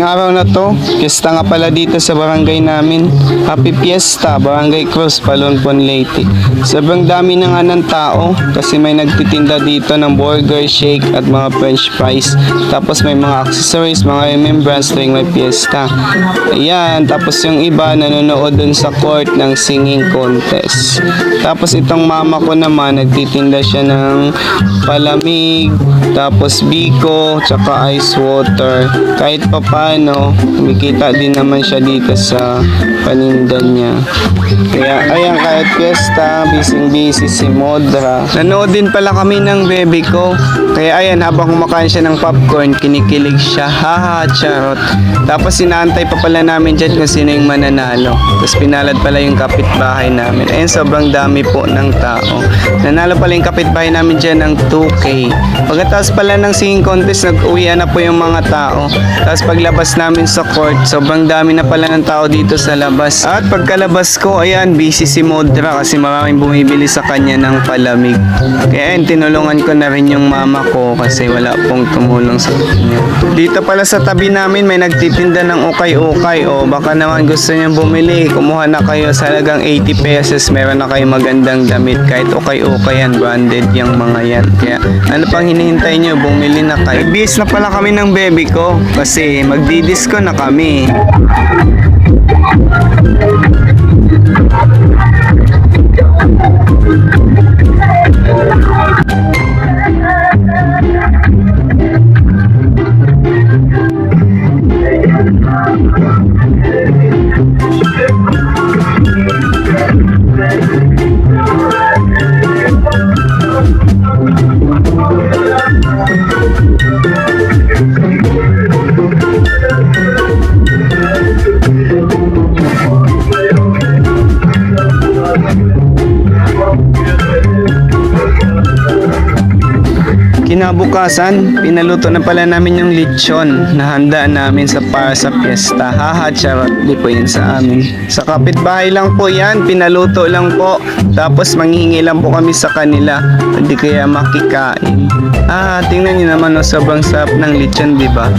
araw na to, piyesta nga pala dito sa barangay namin. Happy Fiesta, Barangay Cruz, Palonpon, Leyte. Sobrang dami na nga ng tao kasi may nagtitinda dito ng burger, shake at mga french fries. Tapos may mga accessories, mga remembrance tuwing may fiesta. Ayan, tapos yung iba nanonood dun sa court ng singing contest. Tapos itong mama ko naman, nagtitinda siya ng palamig, tapos biko, tsaka ice water. Kahit pa paano, kumikita din naman siya dito sa paninda niya. Kaya ayan, kahit fiesta, busy si Modra. Nanood din pala kami ng baby ko. Kaya ayan, habang kumakain siya ng popcorn, kinikilig siya. Haha, charot. Tapos inaantay pa pala namin dyan kung sino yung mananalo. Tapos pinalad pala yung kapitbahay namin. Ayan, sobrang dami po ng tao. Nanalo pala yung kapitbahay namin dyan ng 2K. Pagkatapos pala ng singing contest, nag-uwian na po yung mga tao. Tapos paglabas namin sa court, sobrang dami na pala ng tao dito sa labas. At pagkalabas ko, ayan, busy si Modra kasi maraming bumibili sa kanya ng palamig. Kaya ayan, tinulungan ko na rin yung mama ko kasi wala pong tumulong sa kanya. Dito pala sa tabi namin may nagtitinda ng ukay-ukay. O baka naman gusto niyang bumili, kumuha na kayo sa halagang 80 pesos. Meron na kayo magandang damit. Kahit ukay-ukay yan, branded yung mga yan. Kaya ano pang hinihintay niyo, bumili na kayo. Nagbihis na pala kami ng baby ko kasi magdidisco na kami. Kinabukasan, pinaluto na pala namin yung lechon na handa namin para sa piyesta. Haha, charot, di po yun sa amin. Sa kapitbahay lang po yan, pinaluto lang po. Tapos manghihingi lang po kami sa kanila, hindi kaya makikain. Tingnan nyo naman, no, sobrang sarap ng lechon, di ba?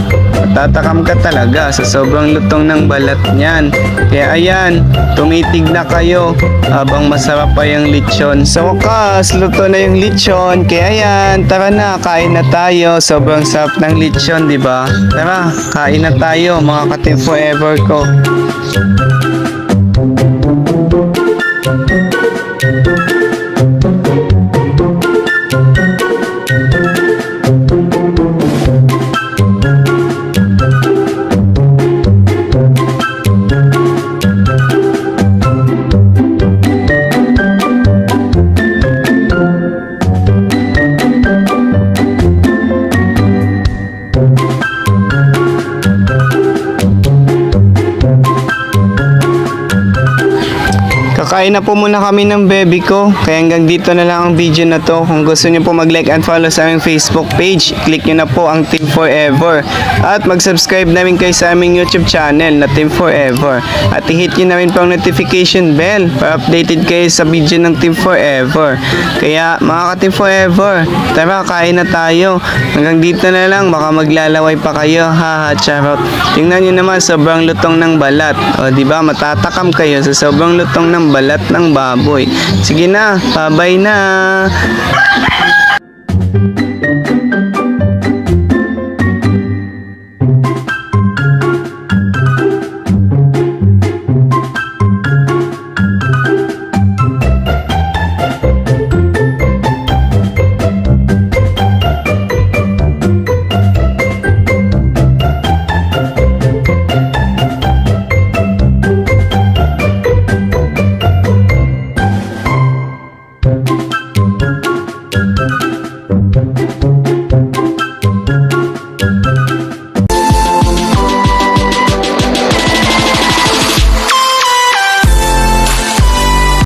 Tatakam ka talaga sa sobrang lutong ng balat niyan. Kaya ayan, tumitig na kayo habang masarap pa yung lechon. Sa wakas, luto na yung lechon. Kaya ayan, tara na, kain na tayo. Sobrang sarap ng lechon, di ba? Tara, kain na tayo, mga ka-Team Forever ko. Kakain na po muna kami ng baby ko. Kaya hanggang dito na lang ang video na to. Kung gusto niyo po mag-like and follow sa aming Facebook page, click niyo na po ang Team Forever. At mag-subscribe na rin kayo sa aming YouTube channel na Team Forever. At i-hit niyo na rin po ang notification bell para updated kayo sa video ng Team Forever. Kaya mga ka-Team Forever, tara, kain na tayo. Hanggang dito na lang, baka maglalaway pa kayo. Haha, charot. Tingnan niyo naman, sobrang lutong ng balat. O diba, matatakam kayo sa sobrang lutong ng balat ng baboy. Sige na, bye-bye na.